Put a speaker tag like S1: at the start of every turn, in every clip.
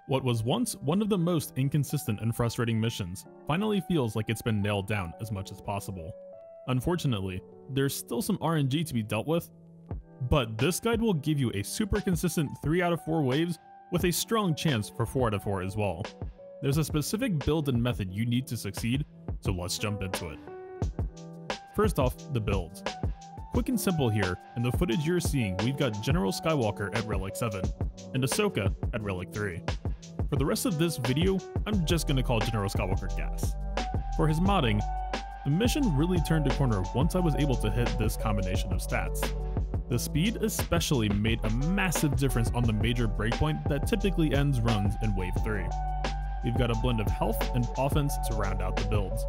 S1: What was once one of the most inconsistent and frustrating missions finally feels like it's been nailed down as much as possible. Unfortunately, there's still some RNG to be dealt with, but this guide will give you a super consistent 3 out of 4 waves with a strong chance for 4 out of 4 as well. There's a specific build and method you need to succeed, so let's jump into it. First off, the builds. Quick and simple here, in the footage you're seeing we've got General Skywalker at Relic 7, and Ahsoka at Relic 3. For the rest of this video, I'm just gonna call General Skywalker Gas. For his modding, the mission really turned a corner once I was able to hit this combination of stats. The speed especially made a massive difference on the major breakpoint that typically ends runs in Wave 3. We've got a blend of health and offense to round out the builds.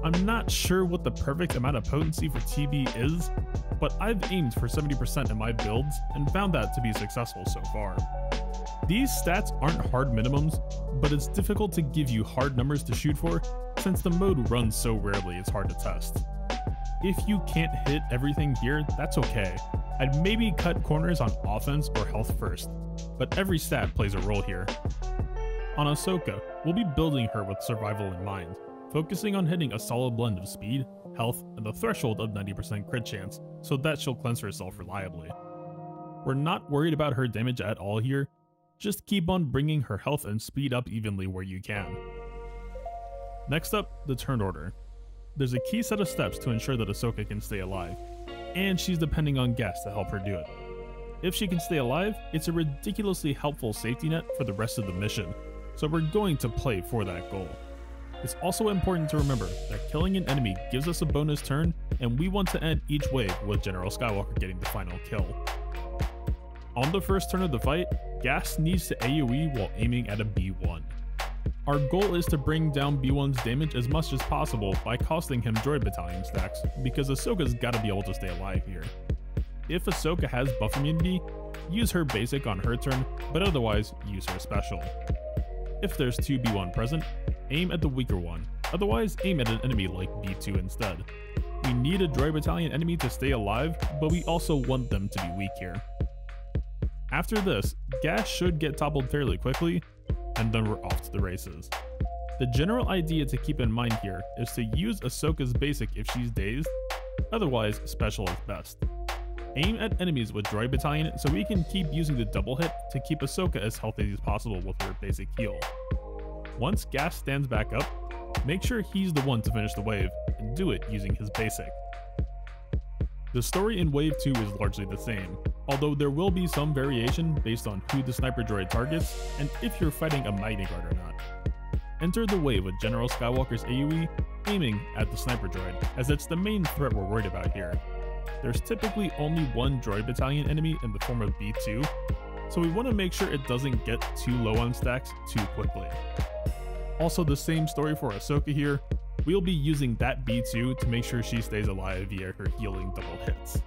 S1: I'm not sure what the perfect amount of potency for TB is, but I've aimed for 70% in my builds and found that to be successful so far. These stats aren't hard minimums, but it's difficult to give you hard numbers to shoot for since the mode runs so rarely it's hard to test. If you can't hit everything here, that's okay. I'd maybe cut corners on offense or health first, but every stat plays a role here. On Ahsoka, we'll be building her with survival in mind, focusing on hitting a solid blend of speed, health, and the threshold of 90% crit chance, so that she'll cleanse herself reliably. We're not worried about her damage at all here, just keep on bringing her health and speed up evenly where you can. Next up, the turn order. There's a key set of steps to ensure that Ahsoka can stay alive, and she's depending on gas to help her do it. If she can stay alive, it's a ridiculously helpful safety net for the rest of the mission, so we're going to play for that goal. It's also important to remember that killing an enemy gives us a bonus turn, and we want to end each wave with General Skywalker getting the final kill. On the first turn of the fight, Gas needs to AoE while aiming at a B1. Our goal is to bring down B1's damage as much as possible by costing him droid battalion stacks, because Ahsoka's gotta be able to stay alive here. If Ahsoka has buff immunity, use her basic on her turn, but otherwise use her special. If there's 2 B1 present, aim at the weaker one, otherwise aim at an enemy like B2 instead. We need a droid battalion enemy to stay alive, but we also want them to be weak here. After this, Gas should get toppled fairly quickly, and then we're off to the races. The general idea to keep in mind here is to use Ahsoka's basic if she's dazed, otherwise special is best. Aim at enemies with droid battalion so we can keep using the double hit to keep Ahsoka as healthy as possible with her basic heal. Once Gas stands back up, make sure he's the one to finish the wave, and do it using his basic. The story in Wave 2 is largely the same, although there will be some variation based on who the sniper droid targets and if you're fighting a Mighty Guard or not. Enter the wave with General Skywalker's AoE aiming at the sniper droid, as it's the main threat we're worried about here. There's typically only one droid battalion enemy in the form of B2, so we want to make sure it doesn't get too low on stacks too quickly. Also, the same story for Ahsoka here. We'll be using that B2 to make sure she stays alive via her healing double hits.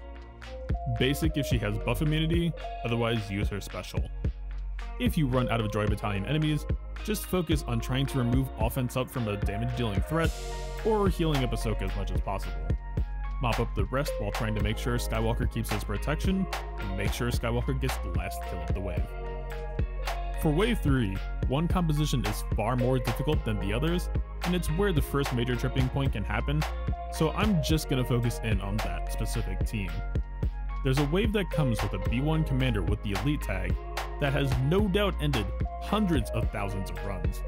S1: Basic if she has buff immunity, otherwise use her special. If you run out of droid battalion enemies, just focus on trying to remove offense up from a damage dealing threat, or healing up Ahsoka as much as possible. Mop up the rest while trying to make sure Skywalker keeps his protection, and make sure Skywalker gets the last kill of the wave. For Wave 3, one composition is far more difficult than the others, and it's where the first major tripping point can happen, so I'm just gonna focus in on that specific team. There's a wave that comes with a B1 commander with the elite tag that has no doubt ended hundreds of thousands of runs.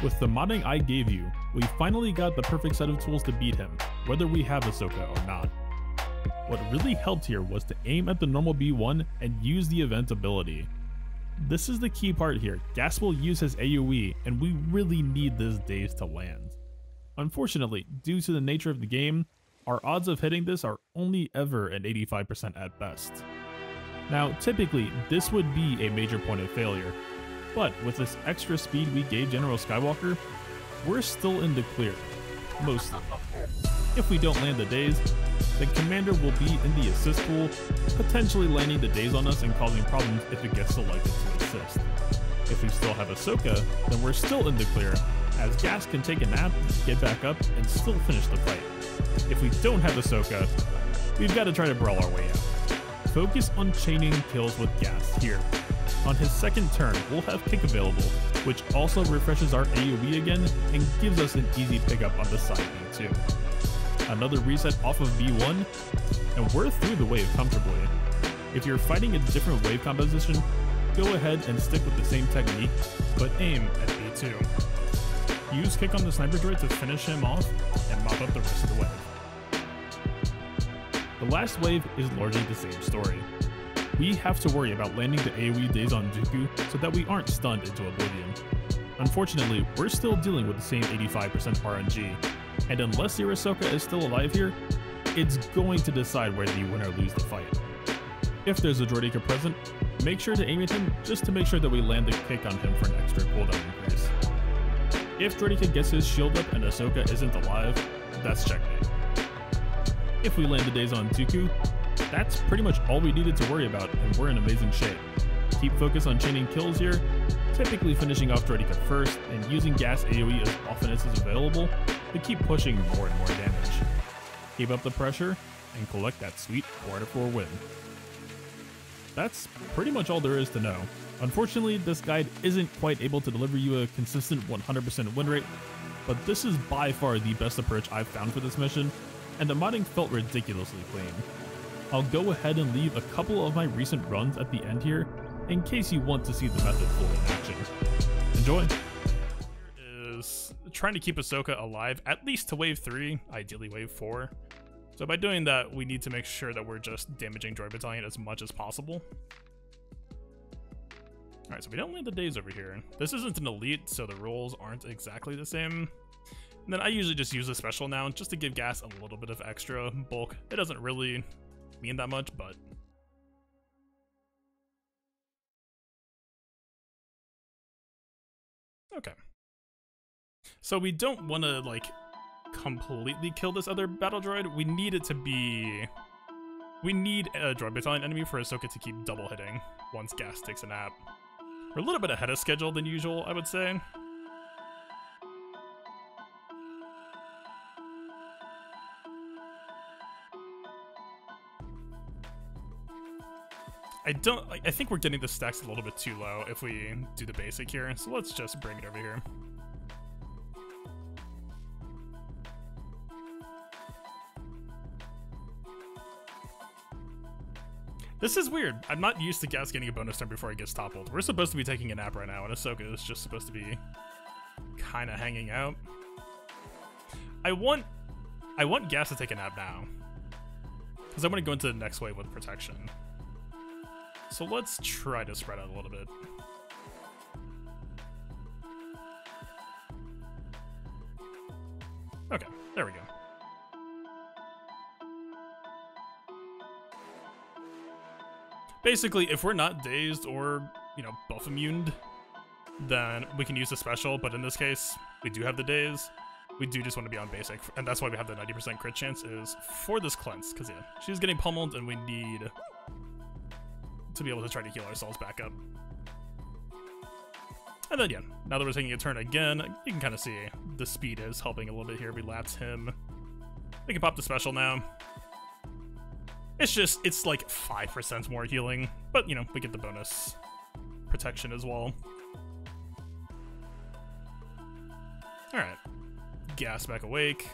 S1: With the modding I gave you, we finally got the perfect set of tools to beat him, whether we have Ahsoka or not. What really helped here was to aim at the normal B1 and use the event ability. This is the key part here. Gas will use his AoE, and we really need this daze to land. Unfortunately, due to the nature of the game, our odds of hitting this are only ever an 85% at best. Now, typically, this would be a major point of failure, but with this extra speed we gave General Skywalker, we're still in the clear, mostly. If we don't land the daze, the commander will be in the assist pool, potentially landing the daze on us and causing problems if it gets selected to assist. If we still have Ahsoka, then we're still in the clear, as Gas can take a nap, get back up, and still finish the fight. If we don't have Ahsoka, we've got to try to brawl our way out. Focus on chaining kills with Gas here. On his second turn, we'll have kick available, which also refreshes our AoE again and gives us an easy pickup on the side B2. Another reset off of B1, and we're through the wave comfortably. If you're fighting a different wave composition, go ahead and stick with the same technique, but aim at B2. Use kick on the sniper droid to finish him off and mop up the rest of the wave. The last wave is largely the same story. We have to worry about landing the AoE daze on Dooku so that we aren't stunned into oblivion. Unfortunately, we're still dealing with the same 85% RNG, and unless your Ahsoka is still alive here, it's going to decide whether you win or lose the fight. If there's a droideka present, make sure to aim at him just to make sure that we land the kick on him for an extra cooldown increase. If droideka gets his shield up and Ahsoka isn't alive, that's checkmate. If we land the daze on Dooku, that's pretty much all we needed to worry about, and we're in amazing shape. Keep focus on chaining kills here, typically finishing off droideka first and using gas AoE as often as is available to keep pushing more and more damage. Keep up the pressure and collect that sweet 4/4 win. That's pretty much all there is to know. Unfortunately, this guide isn't quite able to deliver you a consistent 100% win rate, but this is by far the best approach I've found for this mission, and the modding felt ridiculously clean. I'll go ahead and leave a couple of my recent runs at the end here, in case you want to see the method fully in action. Enjoy! Here is trying to keep Ahsoka alive, at least to wave 3, ideally wave 4. So by doing that, we need to make sure that we're just damaging Droid Battalion as much as possible. Alright, so we don't land the daze over here. This isn't an elite, so the rolls aren't exactly the same. And then I usually just use a special now, just to give gas a little bit of extra bulk. It doesn't really mean that much, but... Okay. So we don't want to, like, completely kill this other battle droid. We need it to be... We need a droid battalion enemy for Ahsoka to keep double hitting once gas takes a nap. We're a little bit ahead of schedule than usual, I would say. I think we're getting the stacks a little bit too low if we do the basic here, so let's just bring it over here. This is weird. I'm not used to gas getting a bonus turn before he gets toppled. We're supposed to be taking a nap right now, and Ahsoka is just supposed to be kind of hanging out. I want gas to take a nap now, because I want to go into the next wave with protection. So let's try to spread out a little bit. Okay, there we go. Basically, if we're not dazed or, you know, buff immuned, then we can use the special, but in this case, we do have the daze. We do just want to be on basic, and that's why we have the 90% crit chance is for this cleanse, because yeah, she's getting pummeled and we need to be able to try to heal ourselves back up. And then yeah, now that we're taking a turn again, you can kind of see the speed is helping a little bit here. We lapse him. We can pop the special now. It's like 5% more healing, but you know, we get the bonus protection as well. Alright. Gas back awake.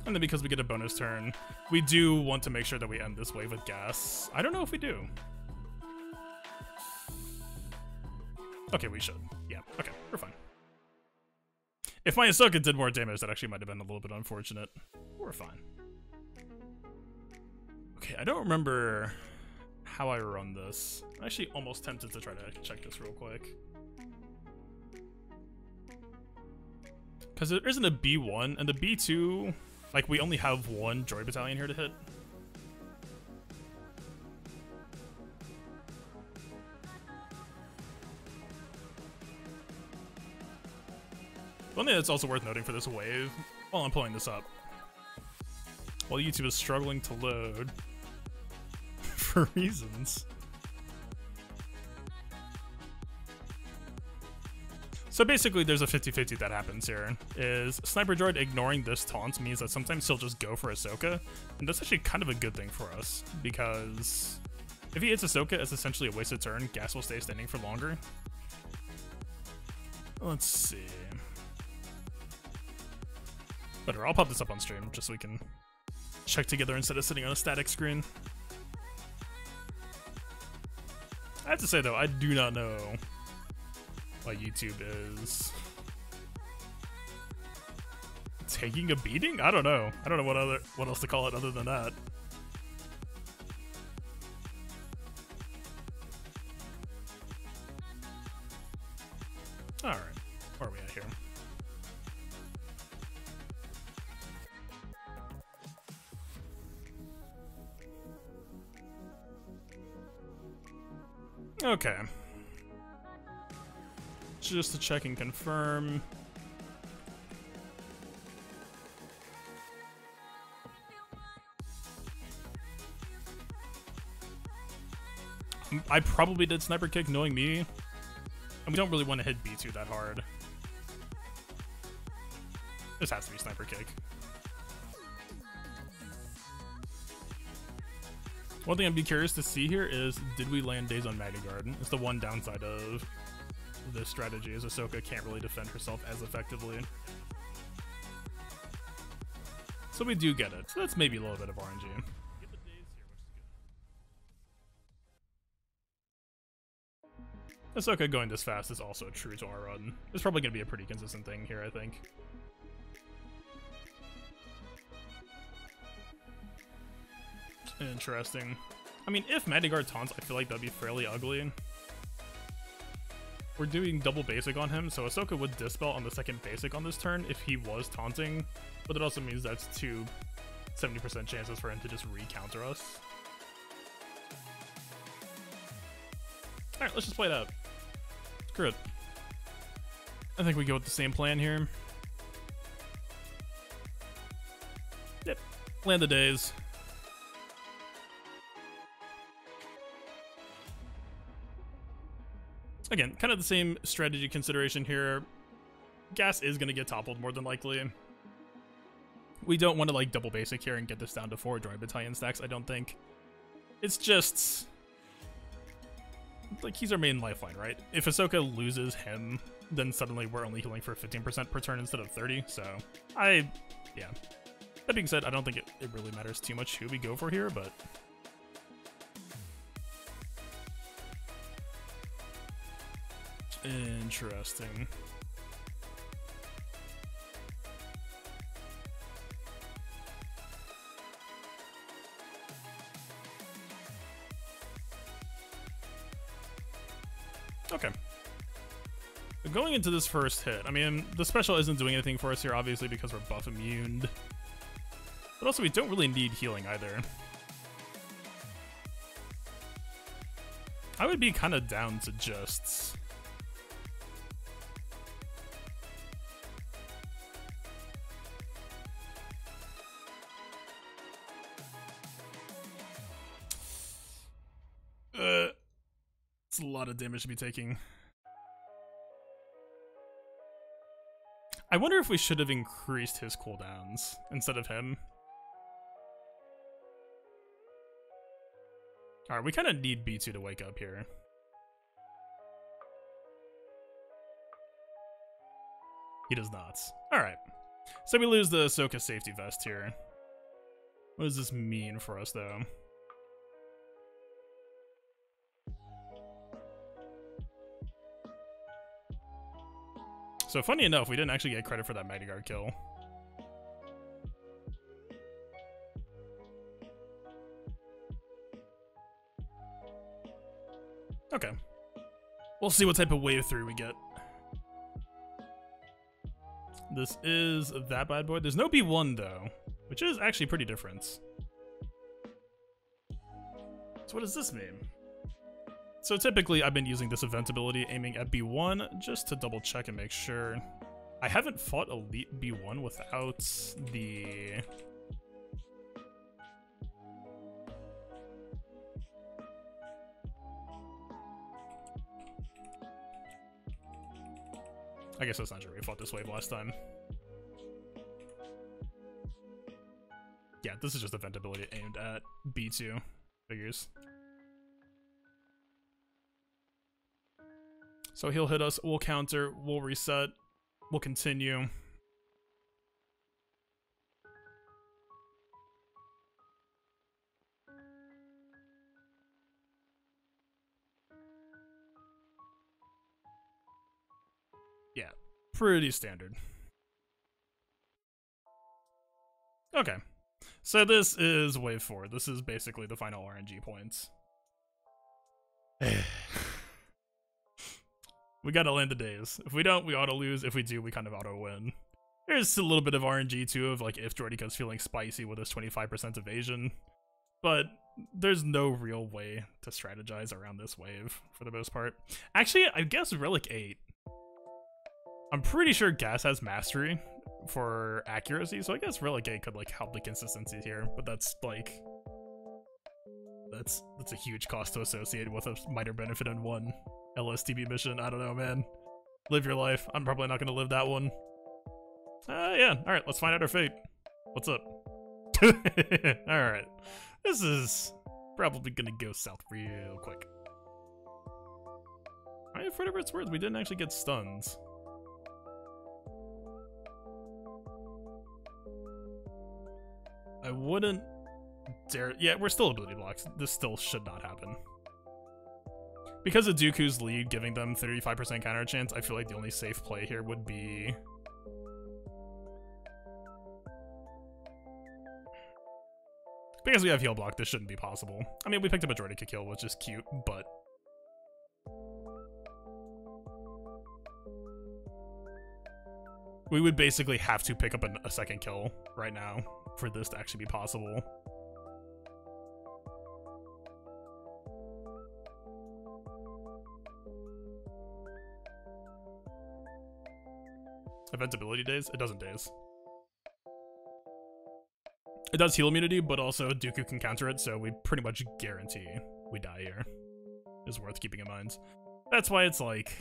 S1: And then because we get a bonus turn, we do want to make sure that we end this wave with gas. I don't know if we do. Okay, we should. Yeah, okay, we're fine. If my Ahsoka did more damage, that actually might have been a little bit unfortunate. We're fine. Okay, I don't remember how I run this. I'm actually almost tempted to try to check this real quick. Because there isn't a B1, and the B2, like, we only have one droid battalion here to hit. One thing that's also worth noting for this wave, while I'm pulling this up, while YouTube is struggling to load for reasons. So basically there's a 50-50 that happens here, is Sniper Droid ignoring this taunt means that sometimes he'll just go for Ahsoka, and that's actually kind of a good thing for us, because if he hits Ahsoka, it's essentially a wasted turn, gas will stay standing for longer. Let's see. Whatever, I'll pop this up on stream just so we can check together instead of sitting on a static screen. I have to say though, I do not know why YouTube is taking a beating? I don't know. I don't know what else to call it other than that. All right, where are we at here? Okay. Just to check and confirm. I probably did sniper kick knowing me, and we don't really want to hit B2 that hard. This has to be sniper kick. One thing I'd be curious to see here is, did we land daze on Magneguard? It's the one downside of this strategy, is Ahsoka can't really defend herself as effectively. So we do get it. So that's maybe a little bit of RNG. Ahsoka going this fast is also true to our run. It's probably going to be a pretty consistent thing here, I think. Interesting. I mean, if Magneguard taunts, I feel like that'd be fairly ugly. We're doing double basic on him, so Ahsoka would dispel on the second basic on this turn if he was taunting, but it also means that's two 70% chances for him to just re-counter us. Alright, let's just play it out. Screw it. I think we go with the same plan here. Yep. Land the daze. Again, kind of the same strategy consideration here. Gas is going to get toppled more than likely. We don't want to like double basic here and get this down to 4 droid battalion stacks, I don't think. It's just like he's our main lifeline, right? If Ahsoka loses him, then suddenly we're only healing for 15% per turn instead of 30, so yeah. That being said, I don't think it really matters too much who we go for here, but interesting. Okay. Going into this first hit, I mean, the special isn't doing anything for us here, obviously, because we're buff immune. But also, we don't really need healing either. I would be kind of down to just it's a lot of damage to be taking. I wonder if we should have increased his cooldowns instead of him. Alright, we kind of need B2 to wake up here. He does not. Alright. So we lose the Ahsoka safety vest here. What does this mean for us, though? So funny enough, we didn't actually get credit for that Magneguard kill. Okay. We'll see what type of wave 3 we get. This is that bad boy. There's no B1 though, which is actually pretty different. So what does this mean? So typically I've been using this event ability aiming at B1 just to double check and make sure. I haven't fought Elite B1 without the I guess that's not true. We fought this wave last time. Yeah, this is just event ability aimed at B2. Figures. So he'll hit us, we'll counter, we'll reset, we'll continue. Yeah, pretty standard. Okay, so this is wave 4. This is basically the final RNG points. We gotta land the daze. If we don't, we auto lose. If we do, we kind of auto win. There's a little bit of RNG too of like if Droideko's feeling spicy with his 25% evasion, but there's no real way to strategize around this wave for the most part. Actually, I guess Relic 8. I'm pretty sure Gas has mastery for accuracy, so I guess Relic 8 could like help the consistency here, but that's like that's a huge cost to associate with a minor benefit in one LSTB mission. I don't know, man. Live your life. I'm probably not gonna live that one. Yeah. All right, let's find out our fate. What's up? All right, this is probably gonna go south real quick. All right, for whatever it's worth, we didn't actually get stuns. I wouldn't dare. Yeah, we're still ability blocks. This still should not happen. Because of Dooku's lead giving them 35% counter chance, I feel like the only safe play here would be... Because we have heal block, this shouldn't be possible. I mean, we picked up a Droideka kill, which is cute, but... We would basically have to pick up a second kill right now for this to actually be possible. Event ability daze? It doesn't daze. It does heal immunity, but also Dooku can counter it, so we pretty much guarantee we die here. Is worth keeping in mind. That's why it's like...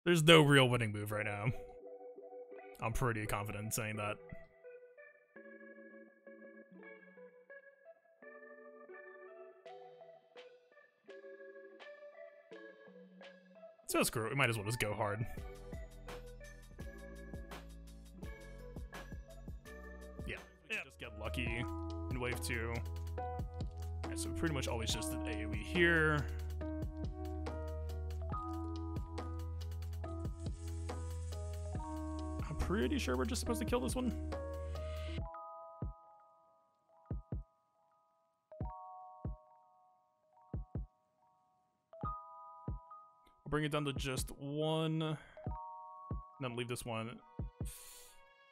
S1: There's no real winning move right now. I'm pretty confident in saying that. So screw it, we might as well just go hard. Yeah. Just get lucky in wave 2. Alright, so we pretty much always just did AoE here. I'm pretty sure we're just supposed to kill this one. Bring it down to just 1. And then leave this one.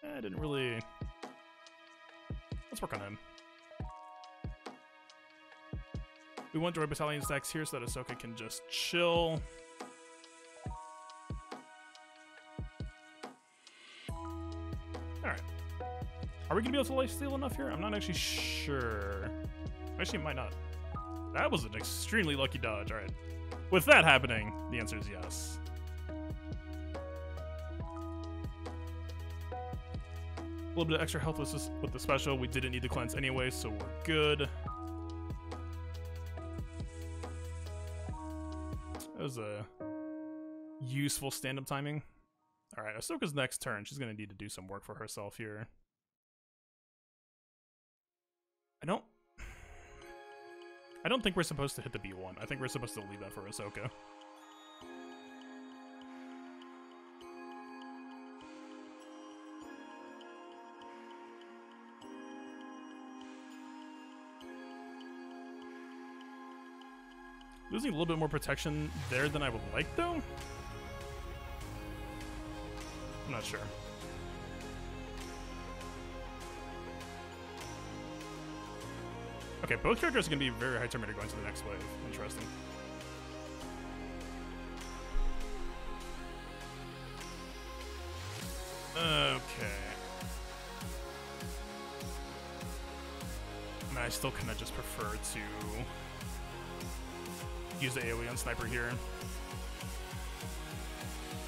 S1: I didn't really... Let's work on him. We want Droid Battalion stacks here so that Ahsoka can just chill. Alright. Are we going to be able to lifesteal enough here? I'm not actually sure. Actually, it might not. That was an extremely lucky dodge. Alright. With that happening, the answer is yes. A little bit of extra health with the special. We didn't need to cleanse anyway, so we're good. That was a useful stand-up timing. Alright, Ahsoka's next turn. She's going to need to do some work for herself here. I don't think we're supposed to hit the B1. I think we're supposed to leave that for Ahsoka. Losing a little bit more protection there than I would like, though? I'm not sure. Okay, both characters are going to be very high turn meter going to the next wave. Interesting. Okay. I mean, I still kind of just prefer to use the AoE on Sniper here.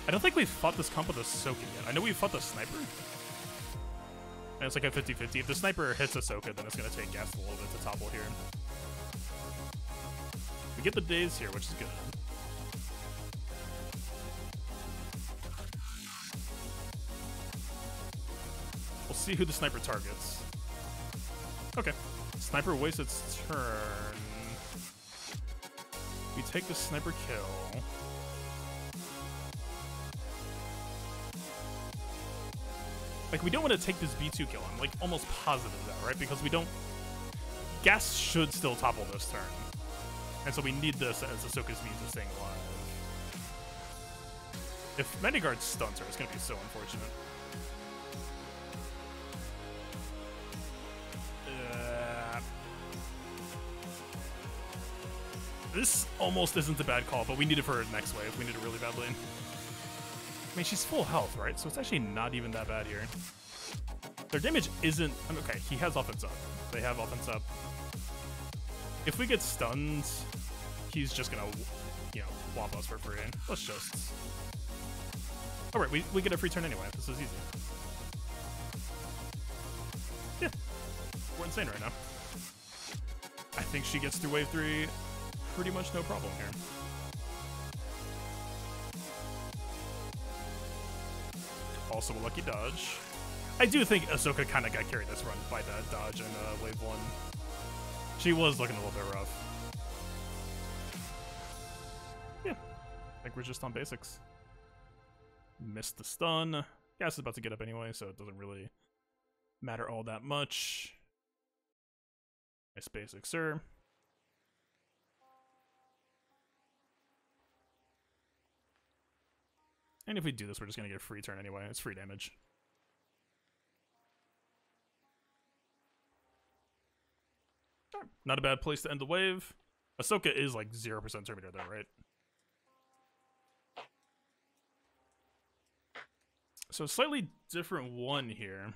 S2: I don't think we've fought this comp with Ahsoka yet. I know we've fought the sniper. And it's like a 50-50. If the sniper hits Ahsoka, then it's going to take gas a little bit to topple here. We get the daze here, which is good. We'll see who the sniper targets. Okay. Sniper wastes its turn. We take the sniper kill. Like, we don't want to take this B2 kill. I'm, like, almost positive of that, right? Because we don't... Gas should still topple this turn. And so we need this as Ahsoka's means of staying alive. If Mendigard stuns her, it's going to be so unfortunate. This almost isn't a bad call, but we need it for her next wave. We need it really badly. I mean, she's full health, right? So it's actually not even that bad here. Their damage isn't... I mean, okay, he has offense up. They have offense up. If we get stunned, he's just gonna, you know, womp us for free. Let's just... Alright, we get a free turn anyway. This is easy. Yeah. We're insane right now. I think she gets through wave 3 pretty much no problem here. Also a lucky dodge. I do think Ahsoka kind of got carried this run by that dodge in wave 1. She was looking a little bit rough. Yeah, I think we're just on basics. Missed the stun. Gas is about to get up anyway, so it doesn't really matter all that much. Nice basics, sir. And if we do this, we're just going to get a free turn anyway. It's free damage. Sure. Not a bad place to end the wave. Ahsoka is like 0% Terminator though, right? So slightly different one here.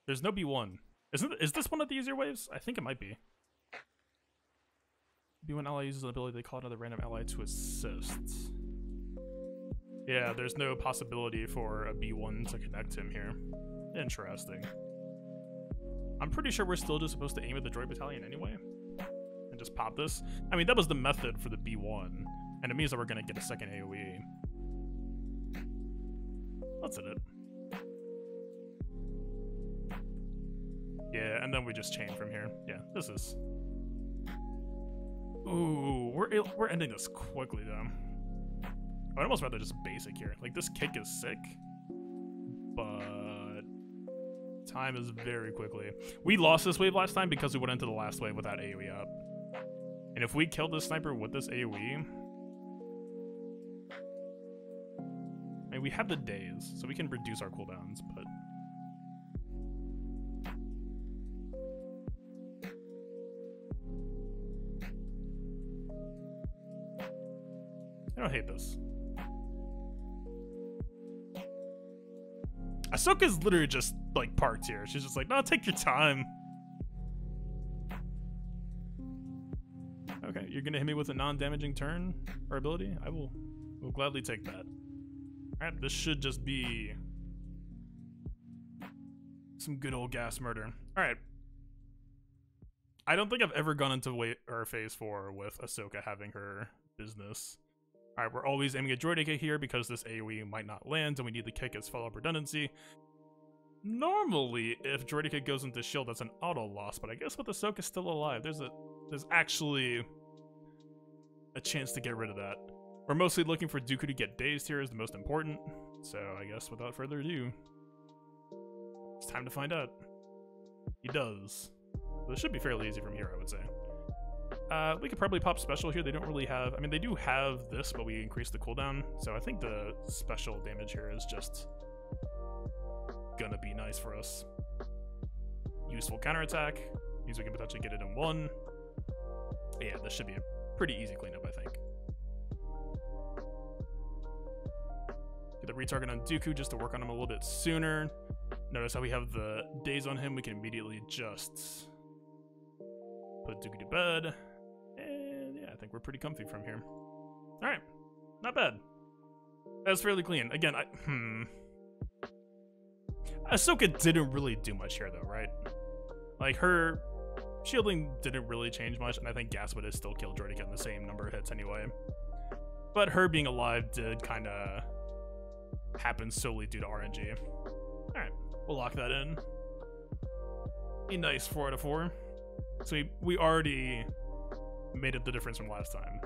S2: There's no B1. Is this one of the easier waves? I think it might be. B1 ally uses an ability they call another random ally to assist. Yeah, there's no possibility for a B1 to connect him here. Interesting. I'm pretty sure we're still just supposed to aim at the droid battalion anyway. And just pop this. I mean, that was the method for the B1. And it means that we're going to get a second AoE. That's it. Yeah, and then we just chain from here. Yeah, this is... Ooh, we're ending this quickly, though. I'd almost rather just basic here. Like, this kick is sick, but time is very quickly. We lost this wave last time because we went into the last wave without AoE up. And if we kill this sniper with this AoE... I mean, we have the daze, so we can reduce our cooldowns, but... I don't hate this. Ahsoka's literally just, like, parked here. She's just like, no, take your time. Okay, you're gonna hit me with a non-damaging turn or ability? I will gladly take that. Alright, this should just be some good old gas murder. Alright. I don't think I've ever gone into phase 4 with Ahsoka having her business. Alright, we're always aiming at Droideka here because this AoE might not land and we need the kick as follow-up redundancy. Normally, if Droideka goes into shield, that's an auto loss, but I guess with Ahsoka still alive, there's actually a chance to get rid of that. We're mostly looking for Dooku to get dazed here is the most important, so I guess without further ado, it's time to find out. He does. This should be fairly easy from here, I would say. We could probably pop special here. They don't really have... I mean, they do have this, but we increase the cooldown. So I think the special damage here is just gonna be nice for us. Useful counterattack. Means we can potentially get it in one. Yeah, this should be a pretty easy cleanup, I think. Get the retarget on Dooku just to work on him a little bit sooner. Notice how we have the daze on him. We can immediately just put Dooku to bed. And yeah, I think we're pretty comfy from here. Alright, not bad. That's fairly clean. Again, Ahsoka didn't really do much here, though, right? Like, her shielding didn't really change much, and I think gas would have still killed Droid again the same number of hits anyway. But her being alive did kind of happen solely due to RNG. Alright, we'll lock that in. A nice 4 out of 4. So we already made up the difference from last time.